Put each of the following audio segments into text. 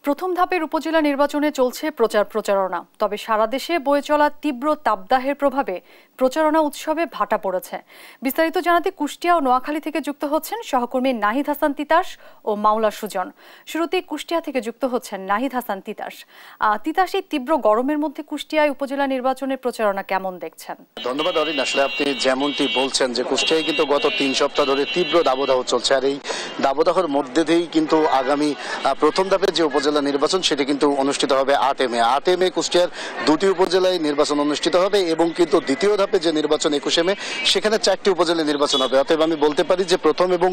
প্রথম ধাপের উপজেলা নির্বাচনে চলছে প্রচারণা। তবে সারা দেশে বয়ে চলা তীব্র তাপদাহের প্রভাবে প্রচারণা উৎসবে ভাটা পড়েছে। বিস্তারিত জানাতে কুষ্টিয়া ও নোয়াখালী থেকে যুক্ত হচ্ছেন সহকর্মী নাহিদ হাসান তিতাস ও মাওলা সুজন। শুরুতেই কুষ্টিয়া থেকে যুক্ত হচ্ছেন নাহিদ হাসান তিতাস। এই তীব্র গরমের মধ্যে কুষ্টিয়ায় উপজেলা নির্বাচনের প্রচারণা কেমন দেখছেন? ধন্যবাদ অরিন। আসলে আপনি যেমনটি বলছেন যে কুষ্টিয়ায় কিন্তু গত 3 সপ্তাহ ধরে তীব্র দাবদাহ চলছে, আর এই দাবদাহের মধ্যে দিয়েই কিন্তু আগামী প্রথম ধাপের যে উপজেলা নির্বাচন সেটা কিন্তু অনুষ্ঠিত হবে 8 মে। কুষ্টিয়ার 2টি উপজেলায় নির্বাচন অনুষ্ঠিত হবে এবং কিন্তু দ্বিতীয় ধাপে যে নির্বাচন 21 মে সেখানে 4টি উপজেলায় নির্বাচন হবে। অতএব আমি বলতে পারি যে প্রথম এবং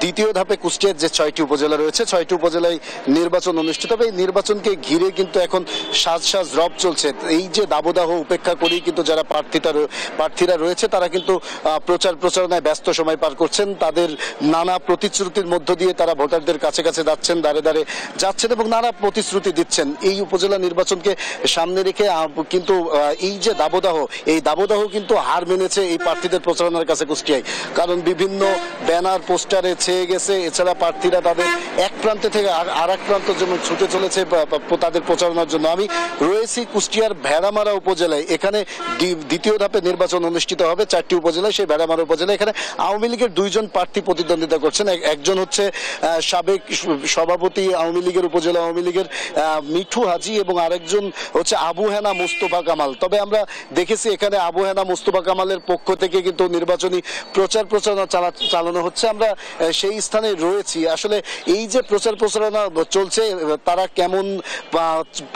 দ্বিতীয় ধাপে কুষ্টিয়ার যে 6টি উপজেলা রয়েছে 6টি উপজেলায় নির্বাচন অনুষ্ঠিত হবে। এই নির্বাচনকে ঘিরে কিন্তু এখন সাজ রব চলছে। এই যে দাবদাহ উপেক্ষা করেই কিন্তু যারা প্রার্থীরা রয়েছে তারা কিন্তু প্রচারণায় ব্যস্ত সময় পার করছেন। তাদের নানা প্রতিশ্রুতির মধ্য দিয়ে তারা ভোটারদের কাছে যাচ্ছেন, দাঁড়ে যাচ্ছেন এবং নানা প্রতিশ্রুতি দিচ্ছেন। এই উপজেলা নির্বাচনকে সামনে রেখে কিন্তু এই যে দাবদাহ কিন্তু হার মেনেছে এই প্রার্থীদের প্রচারণার কাছে কুষ্টিয়ায়, কারণ বিভিন্ন ব্যানার পোস্টারে ছেয়ে গেছে। এছাড়া প্রার্থীরা তাদের এক প্রান্ত থেকে আর এক প্রান্ত যেমন ছুটে চলেছে তাদের প্রচারণার জন্য। আমি রয়েছি কুষ্টিয়ার ভেড়ামারা উপজেলায়। এখানে দ্বিতীয় ধাপে নির্বাচন অনুষ্ঠিত হবে 4টি উপজেলায়। সেই ভেড়ামারা উপজেলায় এখানে আওয়ামী লীগের 2জন প্রার্থী প্রতিদ্বন্দ্বিতা করছেন। একজন হচ্ছে সাবেক সভাপতি আওয়ামী লীগের উপজেলা আওয়ামী লীগের মিঠু হাজি এবং আরেকজন হচ্ছে আবু হেনা মুস্তফা কামাল। তবে আমরা দেখেছি এখানে আবু হেনা মুস্তফা কামালের পক্ষ থেকে কিন্তু নির্বাচনী প্রচারণা চালানো হচ্ছে। আমরা সেই স্থানে রয়েছি। আসলে এই যে প্রচারণা চলছে তারা কেমন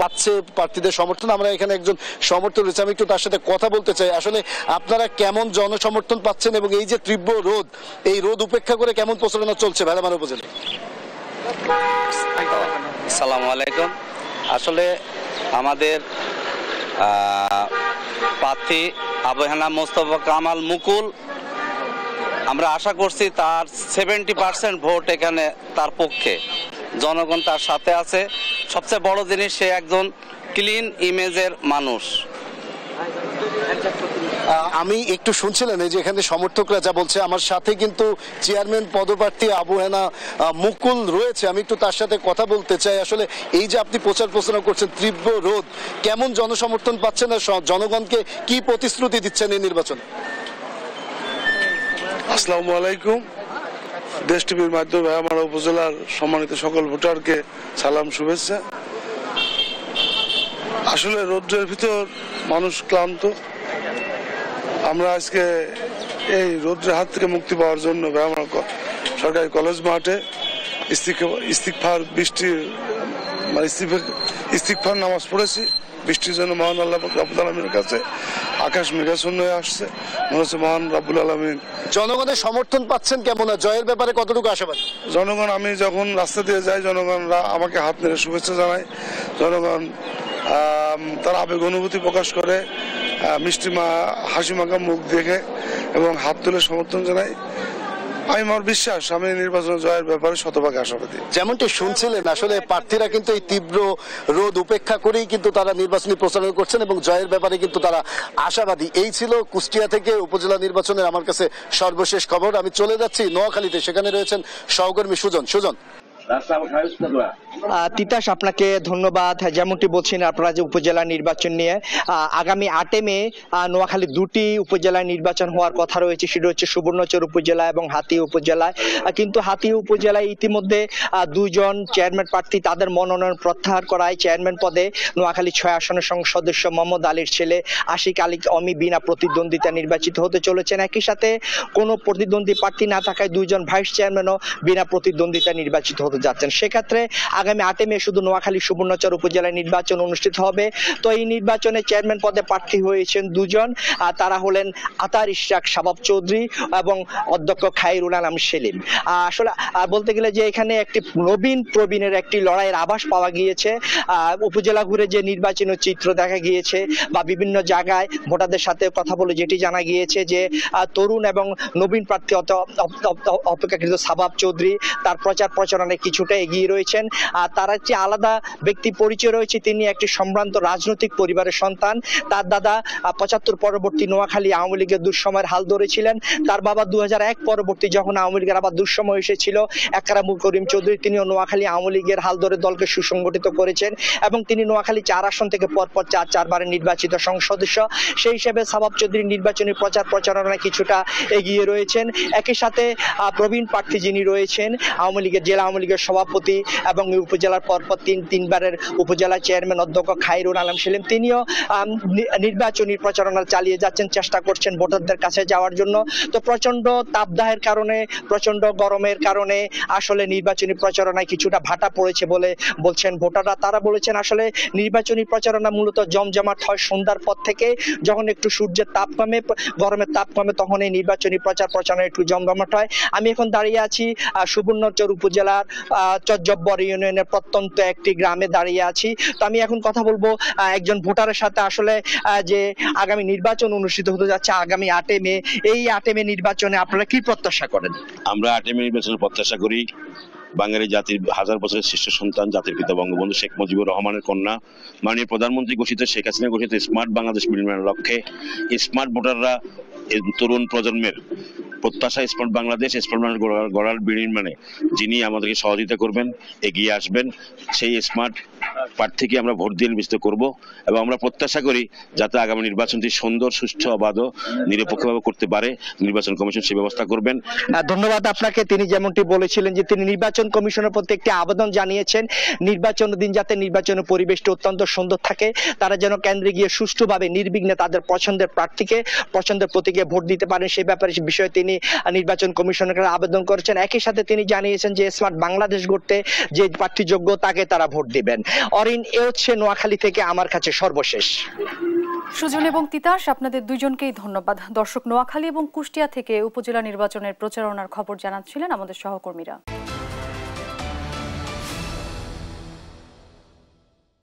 পাচ্ছে প্রার্থীদের সমর্থন, আমরা এখানে একজন সমর্থক রয়েছে, আমি একটু তার সাথে কথা বলতে চাই। আসলে আপনারা কেমন জনসমর্থন পাচ্ছেন এবং এই যে তীব্র রোদ, এই রোদ উপেক্ষা করে কেমন প্রচারণা চলছে ভেড়ামারা উপজেলায়? আসসালামু আলাইকুম। আসলে আমাদের প্রার্থী আবু হেনা মোস্তফা কামাল মুকুল, আমরা আশা করছি তার 70% ভোট এখানে তার পক্ষে, জনগণ তার সাথে আছে। সবচেয়ে বড় জিনিস, সে একজন ক্লিন ইমেজের মানুষ। আমি একটু শুনছিলেন এই যে এখানে সমর্থকরা যা বলছে, আমার সাথে কিন্তু চেয়ারম্যান পদপ্রার্থী আবু হেনা মুকুল রয়েছে, আমি একটু তার সাথে কথা বলতে চাই। আসলে এই যে আপনি প্রচারণা করছেন, তীব্র রোদ, কেমন জনসমর্থন পাচ্ছেন আর জনগণকে কি প্রতিশ্রুতি দিচ্ছেন এই নির্বাচনে? আসসালামু আলাইকুম। দেশ টিভির মাধ্যমে আমার উপজেলার সম্মানিত সকল ভোটারকে সালাম, শুভেচ্ছা। আসলে রৌদ্রের ভিতর মানুষ ক্লান্ত। আমরা আজকে এই রৌদ্রের হাত থেকে মুক্তি পাওয়ার জন্য সরকারি কলেজ মাঠে ইস্তিগফার নামাজ পড়েছি। বৃষ্টির জন্য মহান আল্লাহ রাব্বুল আলামিনের কাছে আকাশ মেঘাচ্ছন্ন হয়ে আসছে, মনে হচ্ছে মহান রাব্বুল আলামিন। জনগণের সমর্থন পাচ্ছেন কেমন, জয়ের ব্যাপারে কতটুকু আশাবাদী? জনগণ, আমি যখন রাস্তা দিয়ে যাই জনগণরা আমাকে হাত নেড়ে শুভেচ্ছা জানায়। জনগণ তার আবেগ অনুভূতি প্রকাশ করে, হাসি মাখা মুখ দেখে এবং হাত তুলে সমর্থন জানায়। আমার বিশ্বাস আমি নির্বাচন জয়ের ব্যাপারে শতভাগ আশাবাদী। যেমনটি শুনছিলেন, আসলে প্রার্থীরা কিন্তু এই তীব্র রোদ উপেক্ষা করেই কিন্তু তারা নির্বাচনী প্রচারণা করছেন এবং জয়ের ব্যাপারে কিন্তু তারা আশাবাদী। এই ছিল কুষ্টিয়া থেকে উপজেলা নির্বাচনের আমার কাছে সর্বশেষ খবর। আমি চলে যাচ্ছি নোয়াখালীতে, সেখানে রয়েছেন সহকর্মী সুজন। তিতাস, আপনাকে ধন্যবাদ। যেমনটি বলছেন আপনারা যে উপজেলা নির্বাচন নিয়ে আগামী 8 মে নোয়াখালী 2টি উপজেলায় নির্বাচন হওয়ার কথা রয়েছে। সেটা হচ্ছে সুবর্ণচর উপজেলা এবং হাতিয়া উপজেলায়। কিন্তু হাতিয়া উপজেলায় ইতিমধ্যে 2জন চেয়ারম্যান প্রার্থী তাদের মনোনয়ন প্রত্যাহার করায় চেয়ারম্যান পদে নোয়াখালী 6 আসনের সংসদ সদস্য মোহাম্মদ আলীর ছেলে আশিক আলী অমি বিনা প্রতিদ্বন্দ্বিতা নির্বাচিত হতে চলেছেন। একই সাথে কোনো প্রতিদ্বন্দ্বী প্রার্থী না থাকায় 2জন ভাইস চেয়ারম্যানও বিনা প্রতিদ্বন্দ্বিতা নির্বাচিত হতে যাচ্ছেন। সেক্ষেত্রে আগামী 8 মে শুধু নোয়াখালী সুবর্ণচর উপজেলায় নির্বাচন অনুষ্ঠিত হবে। তো এই নির্বাচনে চেয়ারম্যান পদে প্রার্থী হয়েছেন 2জন, তারা হলেন আতার ইশরাক শাবাব চৌধুরী এবং অধ্যক্ষ খায়রুল আলম সেলিম। আসলে বলতে গেলে যে এখানে একটি নবীন প্রবীণের একটি লড়াইয়ের আভাস পাওয়া গিয়েছে। উপজেলা ঘুরে যে নির্বাচনী চিত্র দেখা গিয়েছে বা বিভিন্ন জায়গায় ভোটারদের সাথে কথা বলে যেটি জানা গিয়েছে যে তরুণ এবং নবীন প্রার্থী অপেক্ষাকৃত শাবাব চৌধুরী তার প্রচারণায় প্রচারণায় কিছুটা এগিয়ে রয়েছেন। আর তার একটি আলাদা ব্যক্তি পরিচয় রয়েছে, তিনি একটি সম্ভ্রান্ত রাজনৈতিক পরিবারের সন্তান। তার দাদা 75 পরবর্তী নোয়াখালী আওয়ামী লীগের দুঃসময়ের হাল ধরেছিলেন। তার বাবা 2001 পরবর্তী যখন আওয়ামী লীগের আবার দুঃসময় এসেছিল, একরাম করিম চৌধুরী, তিনিও নোয়াখালী আওয়ামী লীগের হাল ধরে দলকে সুসংগঠিত করেছেন এবং তিনি নোয়াখালী 4 আসন থেকে পরপর 4বারের নির্বাচিত সংসদ সদস্য। সেই হিসেবে সাবাব চৌধুরী নির্বাচনী প্রচারণায় কিছুটা এগিয়ে রয়েছেন। একই সাথে প্রবীণ প্রার্থী যিনি রয়েছেন আওয়ামী লীগের জেলা আওয়ামী লীগের সভাপতি এবং উপজেলার পরপর তিনবারের উপজেলা চেয়ারম্যান অধ্যক্ষ খায়রুল আলম সেলিম, তিনিও নির্বাচনী প্রচারণা চালিয়ে যাচ্ছেন, চেষ্টা করছেন ভোটারদের কাছে যাওয়ার জন্য। তো প্রচন্ড তাপদাহের কারণে, প্রচন্ড গরমের কারণে আসলে নির্বাচনী প্রচারণায় কিছুটা ভাটা পড়েছে বলে বলছেন ভোটাররা। তারা বলেছেন আসলে নির্বাচনী প্রচারণা মূলত জমজমাট হয় সন্ধ্যার পর থেকে, যখন একটু সূর্যের তাপ কমে, গরমের তাপ কমে, তখন এই নির্বাচনী প্রচারণা একটু জমজমাট হয়। আমি এখন দাঁড়িয়ে আছি সুবর্ণচর উপজেলার চরজব্বর ইউনিয়নের প্রত্যন্ত একটি গ্রামে দাঁড়িয়ে আছি। তো আমি এখন কথা বলবো একজন ভোটারের সাথে, আসলে যে আগামী নির্বাচন অনুষ্ঠিত হতে যাচ্ছে আগামী 8 মে, এই 8 মে নির্বাচনে আপনারা কি প্রত্যাশা করেন? আমরা 8 মে নির্বাচনের প্রত্যাশা করি বাঙালি জাতির 1000 বছরের শ্রেষ্ঠ সন্তান জাতির পিতা বঙ্গবন্ধু শেখ মুজিবুর রহমানের কন্যা, মাননীয় প্রধানমন্ত্রী ঘোষিত শেখ হাসিনা ঘোষিত স্মার্ট বাংলাদেশ নির্মাণের লক্ষ্যে স্মার্ট ভোটাররা তরুণ প্রজন্মের প্রত্যাশা স্মার্ট বাংলাদেশ, স্মার্ট বাংলাদেশ গড়ার বিনির্মাণে যিনি আমাদেরকে সহযোগিতা করবেন, এগিয়ে আসবেন, সেই স্মার্ট প্রার্থীকে আমরা ভোট দিয়ে নির্বাচিত করব এবং আমরা প্রত্যাশা করি যাতে আগামী নির্বাচনটি সুন্দর, সুষ্ঠু, অবাধ, নিরপেক্ষভাবে করতে পারে নির্বাচন কমিশন সে ব্যবস্থা করবেন। ধন্যবাদ আপনাকে। তিনি যেমনটি বলেছিলেন যে তিনি নির্বাচন কমিশনের প্রতি একটি আবেদন জানিয়েছেন, নির্বাচনের দিন যাতে নির্বাচনের পরিবেশটি অত্যন্ত সুন্দর থাকে, তারা যেন কেন্দ্রে গিয়ে সুষ্ঠুভাবে নির্বিঘ্নে তাদের পছন্দের প্রার্থীকে, পছন্দের প্রতীকে ভোট দিতে পারেন, সেই ব্যাপারে বিষয়ে তিনি নির্বাচন কমিশনের কাছে আবেদন করেছেন। একই সাথে তিনি জানিয়েছেন যে স্মার্ট বাংলাদেশ গড়তে যে প্রার্থী যোগ্য তাকে তারা ভোট দিবেন। অরিন, এ হচ্ছে নোয়াখালী থেকে আমার কাছে সর্বশেষ। সুজন এবং তিতাস, আপনাদের দুইজনকেই ধন্যবাদ। দর্শক, নোয়াখালী এবং কুষ্টিয়া থেকে উপজেলা নির্বাচনের প্রচারণার খবর জানাচ্ছিলেন আমাদের সহকর্মীরা।